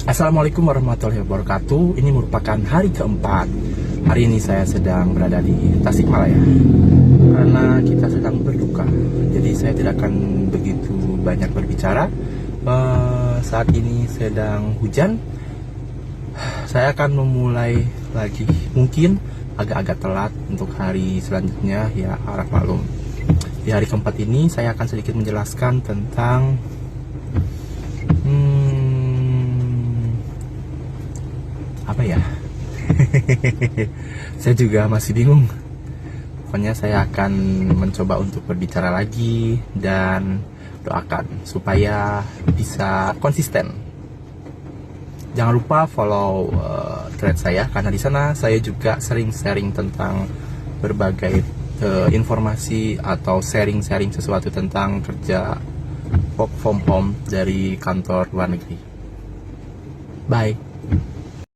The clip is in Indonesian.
Assalamualaikum warahmatullahi wabarakatuh. Ini merupakan hari keempat. Hari ini saya sedang berada di Tasikmalaya karena kita sedang berduka. Jadi saya tidak akan begitu banyak berbicara. Saat ini sedang hujan. Saya akan memulai lagi, mungkin agak-agak telat untuk hari selanjutnya, ya harap maklum. Di hari keempat ini saya akan sedikit menjelaskan tentang apa ya. Saya juga masih bingung. Pokoknya saya akan mencoba untuk berbicara lagi dan doakan supaya bisa konsisten. Jangan lupa follow thread saya, karena di sana saya juga sering sharing tentang berbagai informasi atau sharing sesuatu tentang kerja work from home dari kantor luar negeri. Bye.